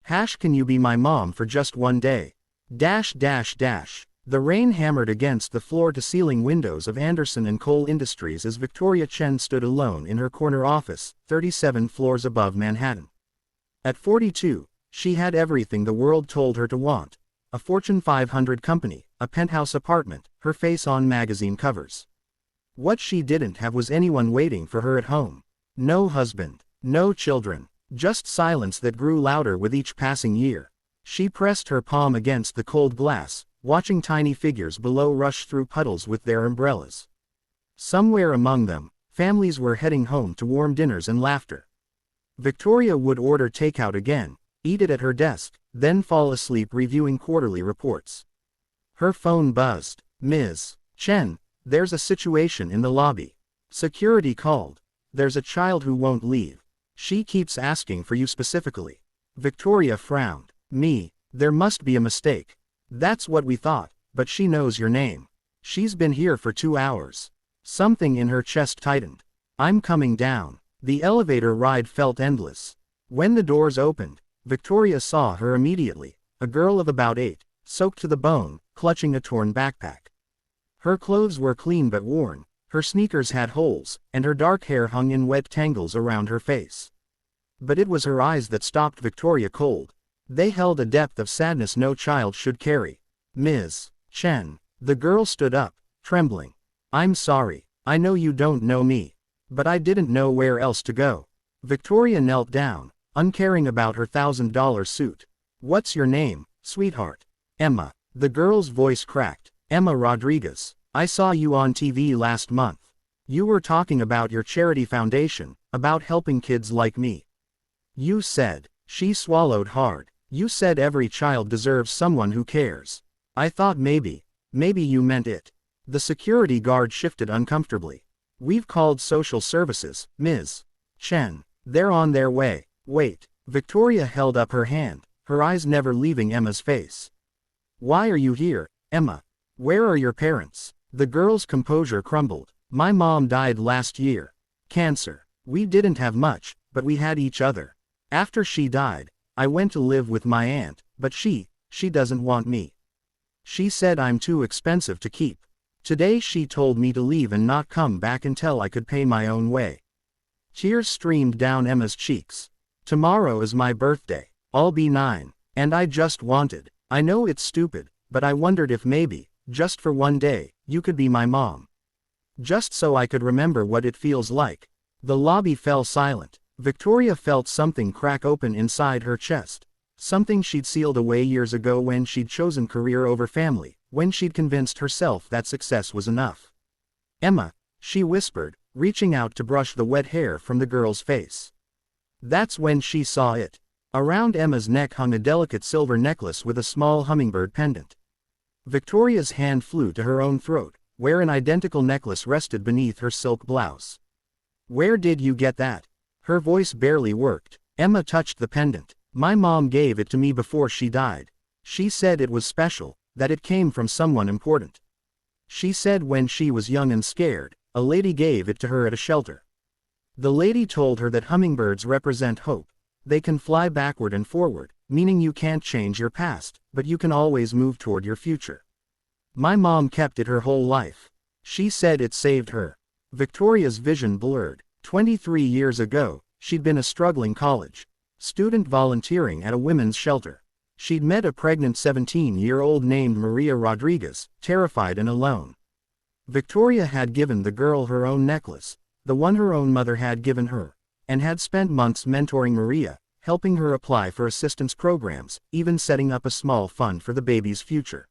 Can you be my mom for just one day? Dash dash dash. The rain hammered against the floor-to-ceiling windows of Anderson and Cole Industries as Victoria Chen stood alone in her corner office, 37 floors above Manhattan. At 42, she had everything the world told her to want. A Fortune 500 company, a penthouse apartment, her face on magazine covers. What she didn't have was anyone waiting for her at home. No husband, no children, just silence that grew louder with each passing year. She pressed her palm against the cold glass, watching tiny figures below rush through puddles with their umbrellas. Somewhere among them, families were heading home to warm dinners and laughter. Victoria would order takeout again, eat it at her desk, then fall asleep reviewing quarterly reports. Her phone buzzed. Ms. Chen, there's a situation in the lobby. Security called. There's a child who won't leave. She keeps asking for you specifically. Victoria frowned. Me, there must be a mistake. That's what we thought, but she knows your name. She's been here for 2 hours. Something in her chest tightened. I'm coming down. The elevator ride felt endless. When the doors opened, Victoria saw her immediately, a girl of about 8, soaked to the bone, clutching a torn backpack. Her clothes were clean but worn, her sneakers had holes, and her dark hair hung in wet tangles around her face. But it was her eyes that stopped Victoria cold. They held a depth of sadness no child should carry. Ms. Chen. The girl stood up, trembling. I'm sorry, I know you don't know me. But I didn't know where else to go. Victoria knelt down, uncaring about her $1,000 suit. What's your name, sweetheart? Emma. The girl's voice cracked. Emma Rodriguez. I saw you on TV last month. You were talking about your charity foundation, about helping kids like me. You said, she swallowed hard, you said every child deserves someone who cares. I thought maybe you meant it. The security guard shifted uncomfortably. We've called social services, Ms. Chen. They're on their way. Wait. Victoria held up her hand, her eyes never leaving Emma's face. Why are you here, Emma? Where are your parents? The girl's composure crumbled. My mom died last year. Cancer. We didn't have much, but we had each other. After she died, I went to live with my aunt, but she doesn't want me. She said I'm too expensive to keep. Today she told me to leave and not come back until I could pay my own way. Tears streamed down Emma's cheeks. Tomorrow is my birthday. I'll be 9. And I just wanted, I know it's stupid, but I wondered if maybe, just for one day, you could be my mom. Just so I could remember what it feels like. The lobby fell silent. Victoria felt something crack open inside her chest. Something she'd sealed away years ago when she'd chosen career over family, when she'd convinced herself that success was enough. Emma, she whispered, reaching out to brush the wet hair from the girl's face. That's when she saw it. Around Emma's neck hung a delicate silver necklace with a small hummingbird pendant. Victoria's hand flew to her own throat, where an identical necklace rested beneath her silk blouse. Where did you get that? Her voice barely worked. Emma touched the pendant. My mom gave it to me before she died. She said it was special, that it came from someone important. She said when she was young and scared, a lady gave it to her at a shelter. The lady told her that hummingbirds represent hope. They can fly backward and forward, meaning you can't change your past, but you can always move toward your future. My mom kept it her whole life. She said it saved her. Victoria's vision blurred. 23 years ago, she'd been a struggling college student volunteering at a women's shelter. She'd met a pregnant 17-year-old named Maria Rodriguez, terrified and alone. Victoria had given the girl her own necklace, the one her own mother had given her, and had spent months mentoring Maria, helping her apply for assistance programs, even setting up a small fund for the baby's future.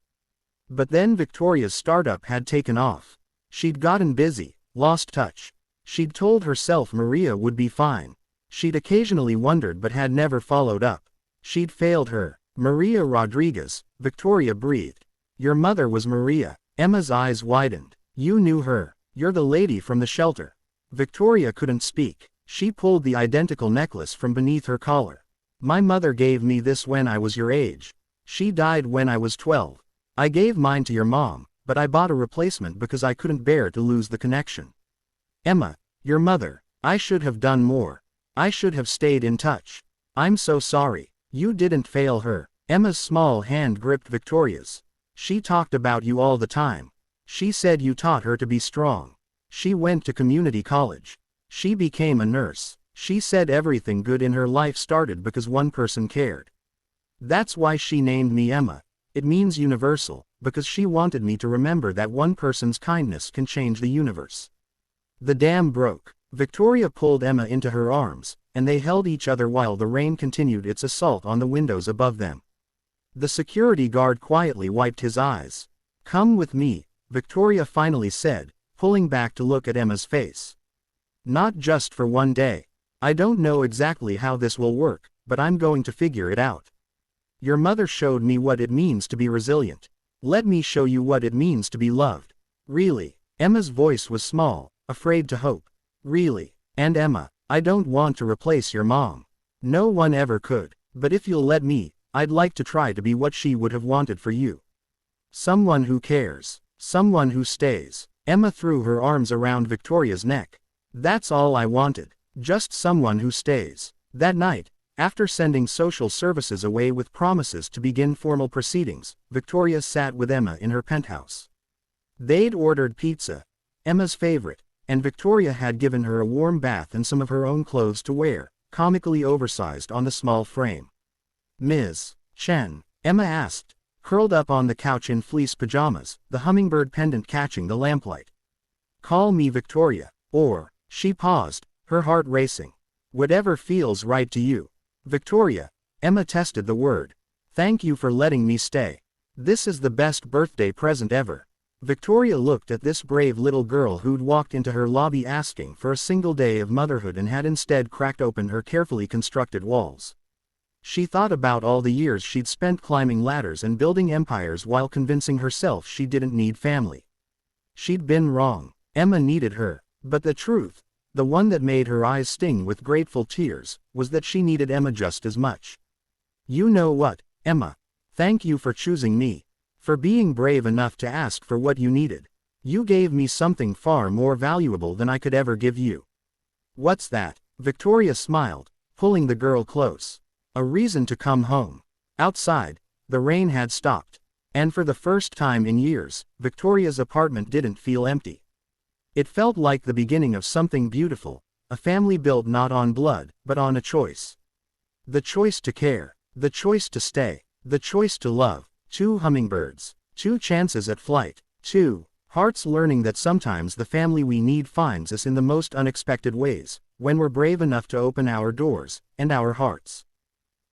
But then Victoria's startup had taken off. She'd gotten busy, lost touch. She'd told herself Maria would be fine. She'd occasionally wondered but had never followed up. She'd failed her. Maria Rodriguez, Victoria breathed. Your mother was Maria. Emma's eyes widened. You knew her. You're the lady from the shelter. Victoria couldn't speak. She pulled the identical necklace from beneath her collar. My mother gave me this when I was your age. She died when I was 12. I gave mine to your mom, but I bought a replacement because I couldn't bear to lose the connection. Emma, your mother. I should have done more. I should have stayed in touch. I'm so sorry. You didn't fail her. Emma's small hand gripped Victoria's. She talked about you all the time. She said you taught her to be strong. She went to community college. She became a nurse. She said everything good in her life started because one person cared. That's why she named me Emma. It means universal, because she wanted me to remember that one person's kindness can change the universe. The dam broke. Victoria pulled Emma into her arms, and they held each other while the rain continued its assault on the windows above them. The security guard quietly wiped his eyes. "Come with me," Victoria finally said, pulling back to look at Emma's face. "Not just for one day. I don't know exactly how this will work, but I'm going to figure it out. Your mother showed me what it means to be resilient. Let me show you what it means to be loved." "Really?" Emma's voice was small, afraid to hope. "Really? And Emma, I don't want to replace your mom. No one ever could, but if you'll let me, I'd like to try to be what she would have wanted for you. Someone who cares. Someone who stays." Emma threw her arms around Victoria's neck. "That's all I wanted. Just someone who stays." That night, after sending social services away with promises to begin formal proceedings, Victoria sat with Emma in her penthouse. They'd ordered pizza, Emma's favorite, and Victoria had given her a warm bath and some of her own clothes to wear, comically oversized on the small frame. "Ms. Chen?" Emma asked, curled up on the couch in fleece pajamas, the hummingbird pendant catching the lamplight. "Call me Victoria, or," she paused, her heart racing. "Whatever feels right to you." "Victoria," Emma tested the word. "Thank you for letting me stay. This is the best birthday present ever." Victoria looked at this brave little girl who'd walked into her lobby asking for a single day of motherhood and had instead cracked open her carefully constructed walls. She thought about all the years she'd spent climbing ladders and building empires while convincing herself she didn't need family. She'd been wrong. Emma needed her. But the truth, the one that made her eyes sting with grateful tears, was that she needed Emma just as much. "You know what, Emma? Thank you for choosing me. For being brave enough to ask for what you needed. You gave me something far more valuable than I could ever give you." "What's that?" Victoria smiled, pulling the girl close. "A reason to come home." Outside, the rain had stopped. And for the first time in years, Victoria's apartment didn't feel empty. It felt like the beginning of something beautiful, a family built not on blood, but on a choice. The choice to care, the choice to stay, the choice to love. 2 hummingbirds, 2 chances at flight, 2 hearts learning that sometimes the family we need finds us in the most unexpected ways, when we're brave enough to open our doors, and our hearts.